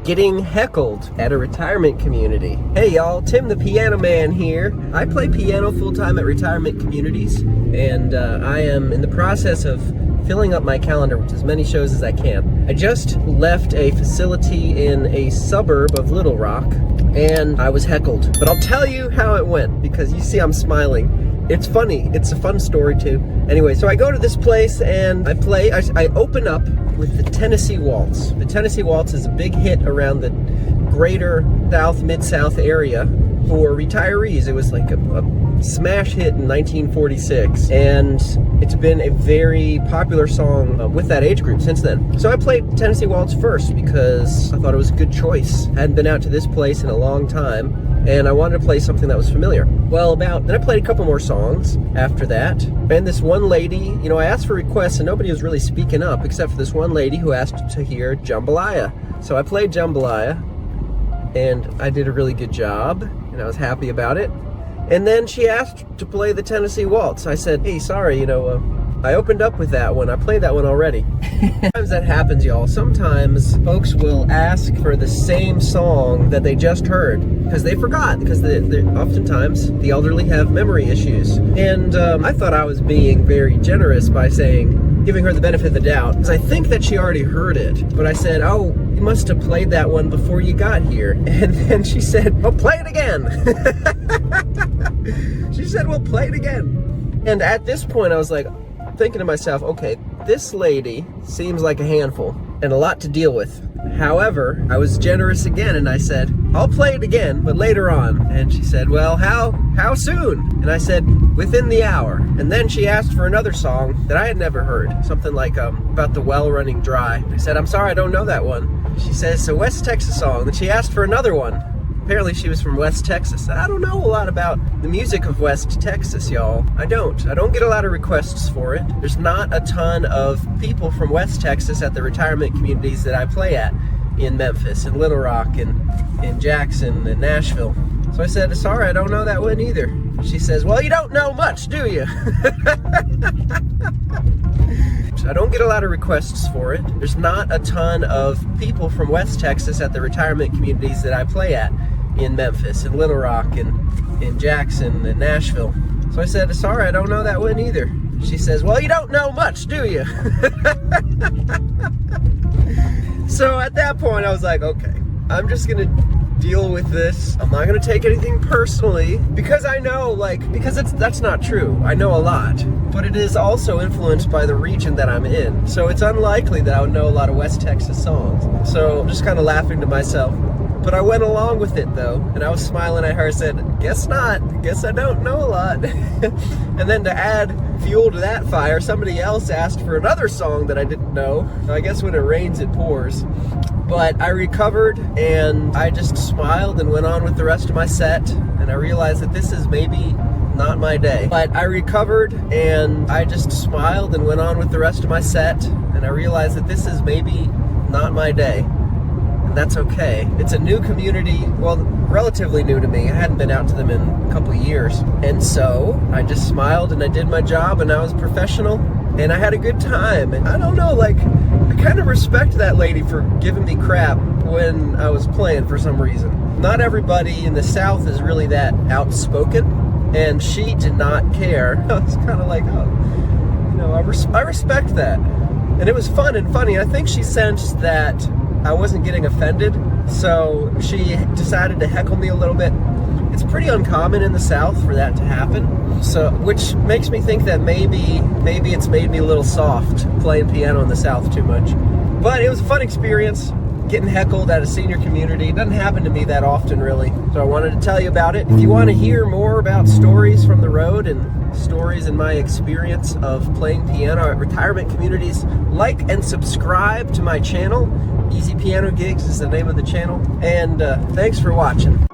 getting heckled at a retirement community. Hey y'all, Tim the Piano Man here. I play piano full-time at retirement communities, and I am in the process of filling up my calendar with as many shows as I can. I just left a facility in a suburb of Little Rock, and I was heckled. But I'll tell you how it went, because you see I'm smiling. It's funny. It's a fun story too. Anyway, so I go to this place and I open up with the Tennessee Waltz. The Tennessee Waltz is a big hit around the greater South, Mid-South area for retirees. It was like a smash hit in 1946, and it's been a very popular song with that age group since then. So I played Tennessee Waltz first because I thought it was a good choice. I hadn't been out to this place in a long time, and I wanted to play something that was familiar. Well, then I played a couple more songs after that, and this one lady, you know, I asked for requests and nobody was really speaking up except for this one lady who asked to hear Jambalaya. So I played Jambalaya, and I did a really good job, and I was happy about it. And then she asked to play the Tennessee Waltz. I said, hey, sorry, you know, I opened up with that one. I played that one already. Sometimes that happens, y'all. Sometimes folks will ask for the same song that they just heard because they forgot, because oftentimes the elderly have memory issues. And I thought I was being very generous by giving her the benefit of the doubt, because I think that she already heard it. But I said, oh, you must have played that one before you got here. And then she said, well, play it again. She said, well, play it again. And at this point, I was like, thinking to myself, okay, this lady seems like a handful and a lot to deal with. However, I was generous again, and I said, I'll play it again, but later on. And she said, well, how soon? And I said, within the hour. And then she asked for another song that I had never heard, something like about the well running dry. I said, I'm sorry, I don't know that one. She says, it's a West Texas song. Then she asked for another one. Apparently she was from West Texas. I don't know a lot about the music of West Texas, y'all. I don't get a lot of requests for it. There's not a ton of people from West Texas at the retirement communities that I play at in Memphis, in Little Rock, in Jackson, in Nashville. So I said, sorry, I don't know that one either. She says, well, you don't know much, do you? I don't get a lot of requests for it. There's not a ton of people from West Texas at the retirement communities that I play at in Memphis, in Little Rock, in Jackson, in Nashville. So I said, sorry, I don't know that one either. She says, well, you don't know much, do you? So at that point, I was like, okay, I'm just gonna deal with this. I'm not gonna take anything personally, because I know, because that's not true. I know a lot, but it is also influenced by the region that I'm in. So it's unlikely that I would know a lot of West Texas songs. So I'm just kind of laughing to myself. But I went along with it though, and I was smiling at her, said, guess not, guess I don't know a lot. And then to add fuel to that fire, somebody else asked for another song that I didn't know. I guess when it rains, it pours. But I recovered, and I just smiled and went on with the rest of my set, and I realized that this is maybe not my day. But I recovered, and I just smiled and went on with the rest of my set, and I realized that this is maybe not my day. That's okay. It's a new community, well, relatively new to me. I hadn't been out to them in a couple years. And so I just smiled and I did my job, and I was professional, and I had a good time. And I don't know, I kind of respect that lady for giving me crap when I was playing for some reason. Not everybody in the South is really that outspoken, and she did not care. I was kind of like, oh, you know, I respect that. And it was fun and funny. I think she sensed that I wasn't getting offended, so she decided to heckle me a little bit. It's pretty uncommon in the South for that to happen, so which makes me think that maybe it's made me a little soft playing piano in the South too much. But it was a fun experience, getting heckled at a senior community. It doesn't happen to me that often, really, so I wanted to tell you about it. If you want to hear more about stories from the road and stories in my experience of playing piano at retirement communities, like and subscribe to my channel. Easy Piano Gigs is the name of the channel, and thanks for watching.